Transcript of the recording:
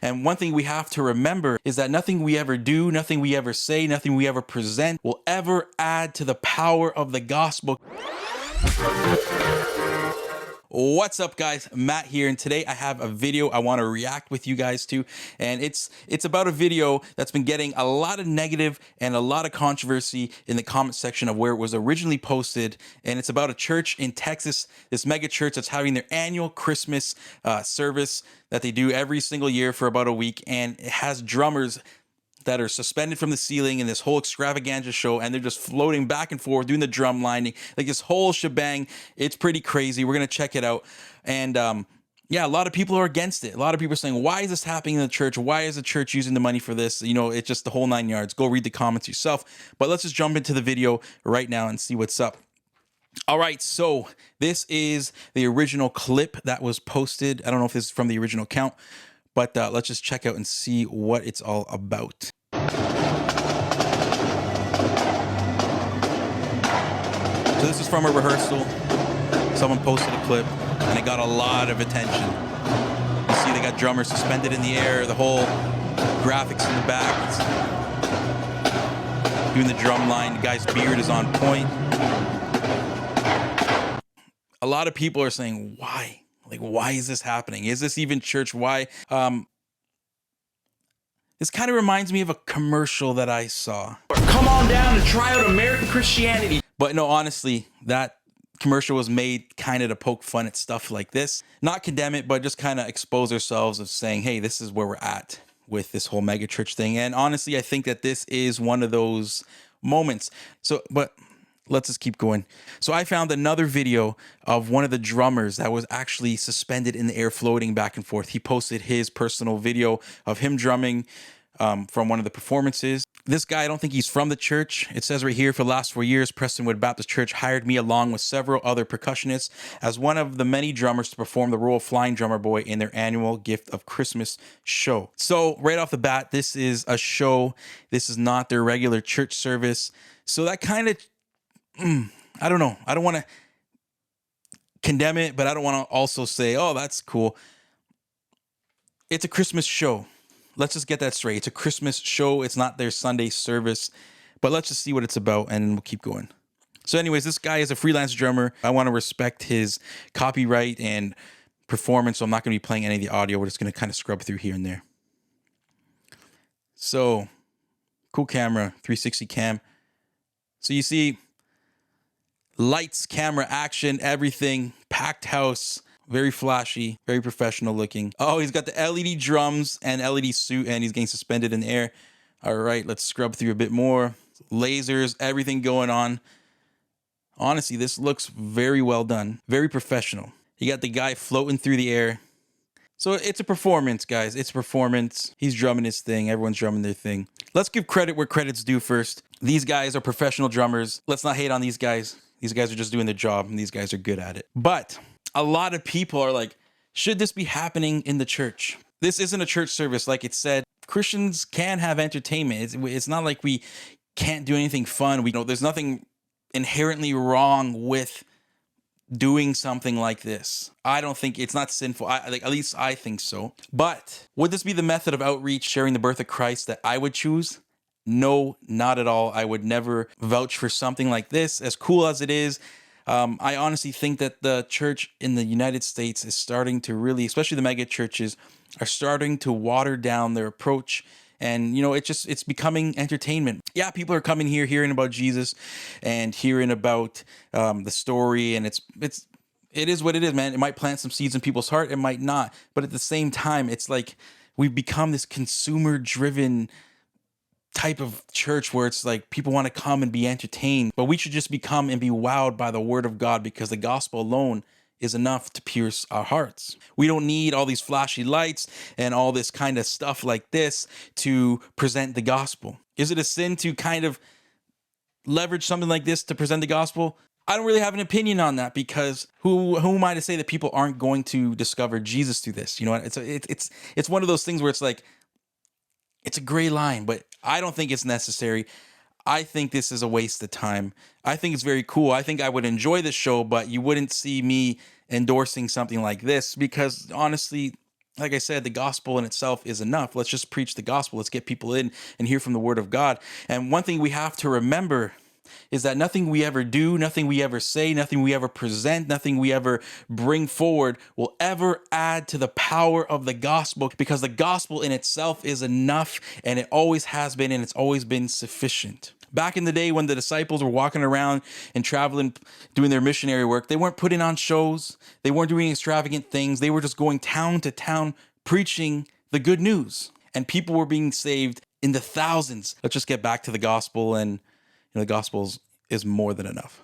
And one thing we have to remember is that nothing we ever do, nothing we ever say, nothing we ever present will ever add to the power of the gospel. What's up, guys? Matt here, and today I have a video I want to react with you guys to, and it's about a video that's been getting a lot of negative and a lot of controversy in the comment section of where it was originally posted, and it's about a church in Texas, this mega church that's having their annual Christmas service that they do every single year for about a week, and it has drummers that are suspended from the ceiling in this whole extravaganza show, and they're just floating back and forth doing the drum lining, like this whole shebang. It's pretty crazy. We're gonna check it out, and yeah, a lot of people are against it. A lot of people are saying, why is this happening in the church? Why is the church using the money for this? You know, it's just the whole 9 yards. Go read the comments yourself. But let's just jump into the video right now and see what's up. All right, so this is the original clip that was posted. I don't know if this is from the original account, but let's just check out and see what it's all about. So this is from a rehearsal. Someone posted a clip and it got a lot of attention. You see they got drummers suspended in the air, the whole graphics in the back. It's doing the drum line. The guy's beard is on point. A lot of people are saying, why? Like, why is this happening? Is this even church? Why? This kind of reminds me of a commercial that I saw. Come on down and try out American Christianity. But no, honestly, that commercial was made kind of to poke fun at stuff like this. Not condemn it, but just kind of expose ourselves of saying, hey, this is where we're at with this whole mega church thing. And honestly, I think that this is one of those moments. So, but let's just keep going. So I found another video of one of the drummers that was actually suspended in the air, floating back and forth. He posted his personal video of him drumming from one of the performances. This guy, I don't think he's from the church. It says right here, for the last 4 years, Prestonwood Baptist Church hired me along with several other percussionists as one of the many drummers to perform the role of Flying Drummer Boy in their annual Gift of Christmas show. So right off the bat, this is a show. This is not their regular church service. So that kind of, I don't know. I don't want to condemn it, but I don't want to also say, oh, that's cool. It's a Christmas show. Let's just get that straight. It's a Christmas show. It's not their Sunday service, but let's just see what it's about and we'll keep going. So anyways, this guy is a freelance drummer. I want to respect his copyright and performance, so I'm not going to be playing any of the audio. We're just going to kind of scrub through here and there. So, cool camera, 360 cam. So you see lights, camera, action, everything, packed house. Very flashy, very professional looking. Oh, he's got the LED drums and LED suit, and he's getting suspended in the air. All right, let's scrub through a bit more. Lasers, everything going on. Honestly, this looks very well done. Very professional. You got the guy floating through the air. So it's a performance, guys. It's a performance. He's drumming his thing. Everyone's drumming their thing. Let's give credit where credit's due first. These guys are professional drummers. Let's not hate on these guys. These guys are just doing their job, and these guys are good at it. But a lot of people are like, should this be happening in the church? This isn't a church service. Like it said, Christians can have entertainment. It's not like we can't do anything fun. We know there's nothing inherently wrong with doing something like this. I don't think it's not sinful. At least I think so. But would this be the method of outreach, sharing the birth of Christ, that I would choose? No, not at all. I would never vouch for something like this, as cool as it is. I honestly think that the church in the United States is starting to really, especially the mega churches, are starting to water down their approach. And, you know, it's becoming entertainment. Yeah, people are coming here, hearing about Jesus and hearing about the story. And it is what it is, man. It might plant some seeds in people's heart. It might not. But at the same time, it's like we've become this consumer-driven type of church where it's like people want to come and be entertained, but we should just become and be wowed by the word of God, because the gospel alone is enough to pierce our hearts. We don't need all these flashy lights and all this kind of stuff like this to present the gospel. Is it a sin to kind of leverage something like this to present the gospel? I don't really have an opinion on that, because who am I to say that people aren't going to discover Jesus through this? You know, it's one of those things where it's like, it's a gray line, but I don't think it's necessary. I think this is a waste of time. I think it's very cool. I think I would enjoy this show, but you wouldn't see me endorsing something like this, because honestly, Like I said, the gospel in itself is enough. Let's just preach the gospel. Let's get people in and hear from the word of God. And one thing we have to remember is that nothing we ever do, nothing we ever say, nothing we ever present, nothing we ever bring forward will ever add to the power of the gospel, because the gospel in itself is enough, and it always has been, and it's always been sufficient. Back in the day when the disciples were walking around and traveling, doing their missionary work, they weren't putting on shows. They weren't doing extravagant things. They were just going town to town preaching the good news, and people were being saved in the thousands. Let's just get back to the gospel, and the gospel is more than enough.